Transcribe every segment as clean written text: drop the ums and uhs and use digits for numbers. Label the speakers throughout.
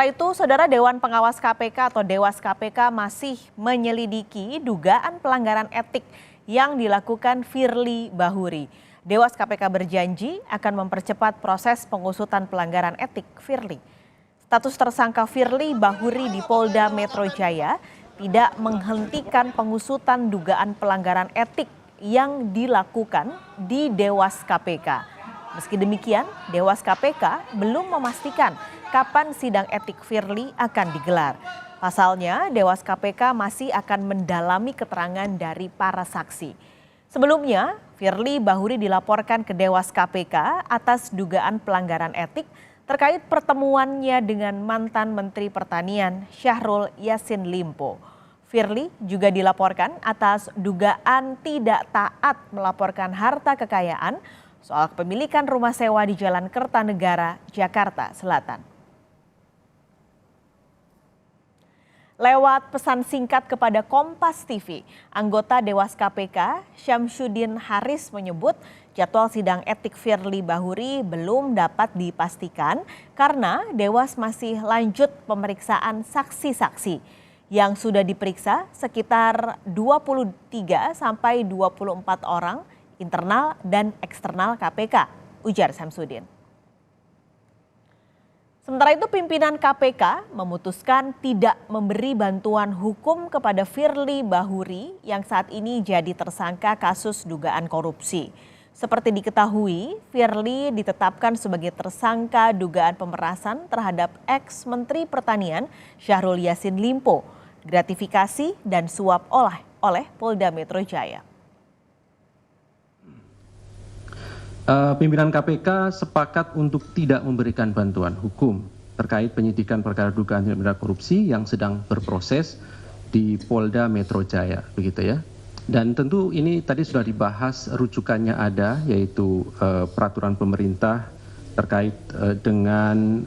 Speaker 1: Setelah itu, Saudara, Dewan Pengawas KPK atau Dewas KPK masih menyelidiki dugaan pelanggaran etik yang dilakukan Firly Bahuri. Dewas KPK berjanji akan mempercepat proses pengusutan pelanggaran etik Firly. Status tersangka Firly Bahuri di Polda Metro Jaya tidak menghentikan pengusutan dugaan pelanggaran etik yang dilakukan di Dewas KPK. Meski demikian, Dewas KPK belum memastikan kapan sidang etik Firly akan digelar. Pasalnya, Dewas KPK masih akan mendalami keterangan dari para saksi. Sebelumnya, Firly Bahuri dilaporkan ke Dewas KPK atas dugaan pelanggaran etik terkait pertemuannya dengan mantan Menteri Pertanian Syahrul Yassin Limpo. Firly juga dilaporkan atas dugaan tidak taat melaporkan harta kekayaan soal kepemilikan rumah sewa di Jalan Kertanegara, Jakarta Selatan. Lewat pesan singkat kepada Kompas TV, anggota Dewas KPK Syamsuddin Haris menyebut jadwal sidang etik Firly Bahuri belum dapat dipastikan karena Dewas masih lanjut pemeriksaan saksi-saksi yang sudah diperiksa sekitar 23 sampai 24 orang internal dan eksternal KPK, ujar Syamsuddin. Sementara itu pimpinan KPK memutuskan tidak memberi bantuan hukum kepada Firly Bahuri yang saat ini jadi tersangka kasus dugaan korupsi. Seperti diketahui, Firly ditetapkan sebagai tersangka dugaan pemerasan terhadap ex-Menteri Pertanian Syahrul Yassin Limpo, gratifikasi dan suap oleh Polda Metro Jaya.
Speaker 2: Pimpinan KPK sepakat untuk tidak memberikan bantuan hukum terkait penyidikan perkara dugaan tindak pidana korupsi yang sedang berproses di Polda Metro Jaya, begitu ya. Dan tentu ini tadi sudah dibahas, rujukannya ada, yaitu peraturan pemerintah terkait dengan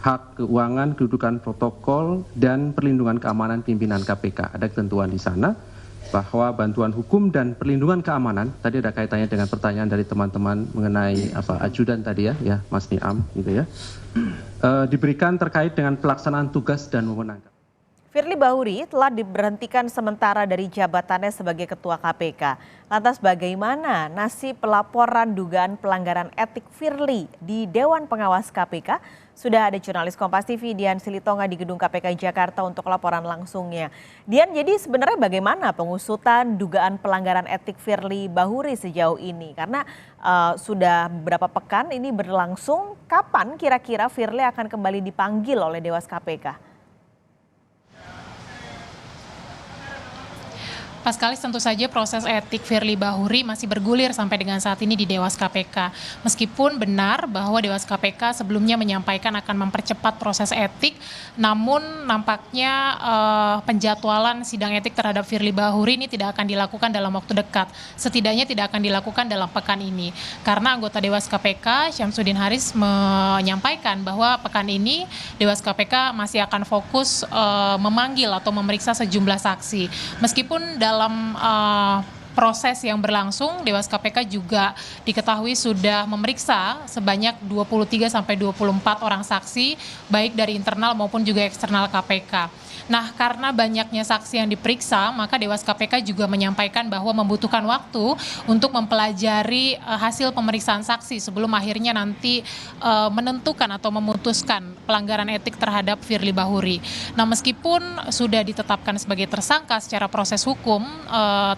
Speaker 2: hak keuangan, kedudukan protokol, dan perlindungan keamanan pimpinan KPK. Ada ketentuan di sana bahwa bantuan hukum dan perlindungan keamanan, tadi ada kaitannya dengan pertanyaan dari teman-teman mengenai ajudan tadi ya Mas Niam gitu ya, diberikan terkait dengan pelaksanaan tugas dan wewenang.
Speaker 1: Firly Bahuri telah diberhentikan sementara dari jabatannya sebagai Ketua KPK. Lantas bagaimana nasib pelaporan dugaan pelanggaran etik Firly di Dewan Pengawas KPK? Sudah ada jurnalis Kompas TV Dian Silitonga di Gedung KPK Jakarta untuk laporan langsungnya. Dian, jadi sebenarnya bagaimana pengusutan dugaan pelanggaran etik Firly Bahuri sejauh ini? Karena sudah beberapa pekan ini berlangsung, kapan kira-kira Firly akan kembali dipanggil oleh Dewas KPK?
Speaker 3: Paskalis, tentu saja proses etik Firly Bahuri masih bergulir sampai dengan saat ini di Dewas KPK. Meskipun benar bahwa Dewas KPK sebelumnya menyampaikan akan mempercepat proses etik, namun nampaknya penjadwalan sidang etik terhadap Firly Bahuri ini tidak akan dilakukan dalam waktu dekat. Setidaknya tidak akan dilakukan dalam pekan ini. Karena anggota Dewas KPK Syamsuddin Haris menyampaikan bahwa pekan ini Dewas KPK masih akan fokus memanggil atau memeriksa sejumlah saksi. Meskipun dalam proses yang berlangsung, Dewas KPK juga diketahui sudah memeriksa sebanyak 23 sampai 24 orang saksi, baik dari internal maupun juga eksternal KPK. Nah, karena banyaknya saksi yang diperiksa, maka Dewas KPK juga menyampaikan bahwa membutuhkan waktu untuk mempelajari hasil pemeriksaan saksi sebelum akhirnya nanti menentukan atau memutuskan pelanggaran etik terhadap Firly Bahuri. Nah, meskipun sudah ditetapkan sebagai tersangka secara proses hukum,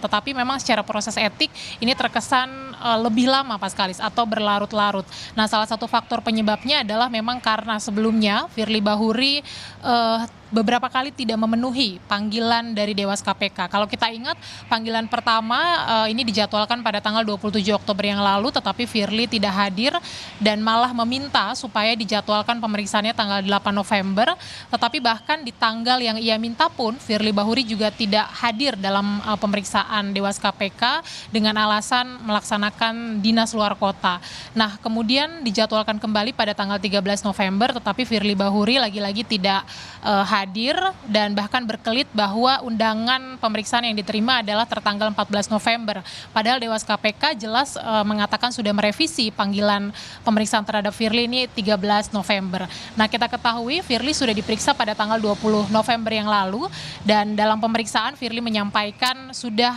Speaker 3: tetapi memang secara proses etik ini terkesan lebih lama Paskalis atau berlarut-larut. Nah, salah satu faktor penyebabnya adalah memang karena sebelumnya Firly Bahuri beberapa kali tidak memenuhi panggilan dari Dewas KPK. Kalau kita ingat, panggilan pertama ini dijadwalkan pada tanggal 27 Oktober yang lalu, tetapi Firly tidak hadir dan malah meminta supaya dijadwalkan pemeriksaannya tanggal 8 November. Tetapi bahkan di tanggal yang ia minta pun, Firly Bahuri juga tidak hadir dalam pemeriksaan Dewas KPK dengan alasan melaksanakan dinas luar kota. Nah, kemudian dijadwalkan kembali pada tanggal 13 November, tetapi Firly Bahuri lagi-lagi tidak hadir hadir dan bahkan berkelit bahwa undangan pemeriksaan yang diterima adalah tertanggal 14 November. Padahal Dewas KPK jelas mengatakan sudah merevisi panggilan pemeriksaan terhadap Firly ini 13 November. Nah, kita ketahui Firly sudah diperiksa pada tanggal 20 November yang lalu dan dalam pemeriksaan Firly menyampaikan sudah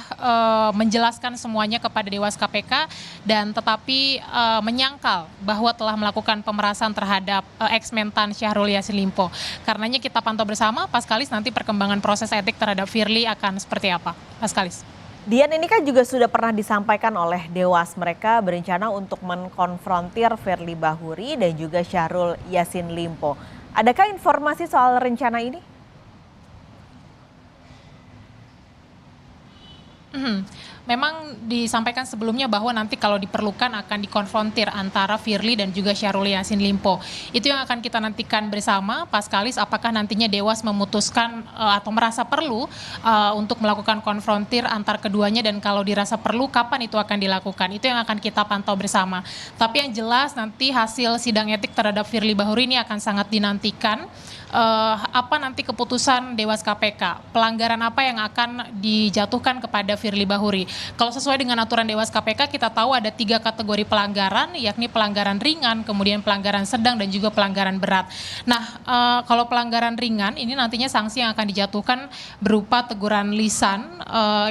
Speaker 3: menjelaskan semuanya kepada Dewas KPK dan tetapi menyangkal bahwa telah melakukan pemerasan terhadap ex-mentan Syahrul Yassin Limpo. Karenanya kita pantau bersama, Paskalis, nanti perkembangan proses etik terhadap Firly akan seperti apa? Paskalis.
Speaker 1: Dian, ini kan juga sudah pernah disampaikan oleh Dewas, mereka berencana untuk mengkonfrontir Firly Bahuri dan juga Syahrul Yassin Limpo. Adakah informasi soal rencana ini?
Speaker 3: Memang disampaikan sebelumnya bahwa nanti kalau diperlukan akan dikonfrontir antara Firly dan juga Syahrul Yassin Limpo. Itu yang akan kita nantikan bersama, Paskalis, apakah nantinya Dewas memutuskan atau merasa perlu untuk melakukan konfrontir antar keduanya dan kalau dirasa perlu kapan itu akan dilakukan. Itu yang akan kita pantau bersama. Tapi yang jelas nanti hasil sidang etik terhadap Firly Bahuri ini akan sangat dinantikan. Apa nanti keputusan Dewas KPK, pelanggaran apa yang akan dijatuhkan kepada Firly Bahuri. Kalau sesuai dengan aturan Dewas KPK, kita tahu ada 3 kategori pelanggaran, yakni pelanggaran ringan, kemudian pelanggaran sedang, dan juga pelanggaran berat. Nah, kalau pelanggaran ringan, ini nantinya sanksi yang akan dijatuhkan berupa teguran lisan,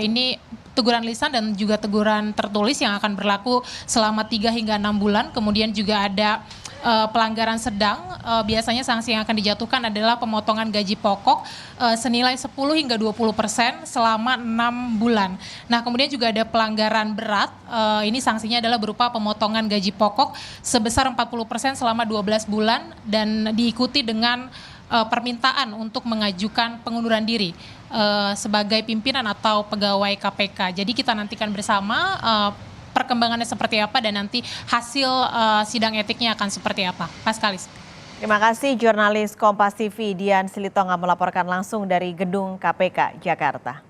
Speaker 3: ini teguran lisan dan juga teguran tertulis yang akan berlaku selama 3 hingga 6 bulan, kemudian juga ada pelanggaran sedang, biasanya sanksi yang akan dijatuhkan adalah pemotongan gaji pokok senilai 10 hingga 20% selama 6 bulan. Nah, kemudian juga ada pelanggaran berat, ini sanksinya adalah berupa pemotongan gaji pokok sebesar 40% selama 12 bulan dan diikuti dengan permintaan untuk mengajukan pengunduran diri sebagai pimpinan atau pegawai KPK. Jadi kita nantikan bersama perkembangannya seperti apa dan nanti hasil sidang etiknya akan seperti apa. Paskalis.
Speaker 1: Terima kasih jurnalis Kompas TV Dian Silitonga melaporkan langsung dari Gedung KPK Jakarta.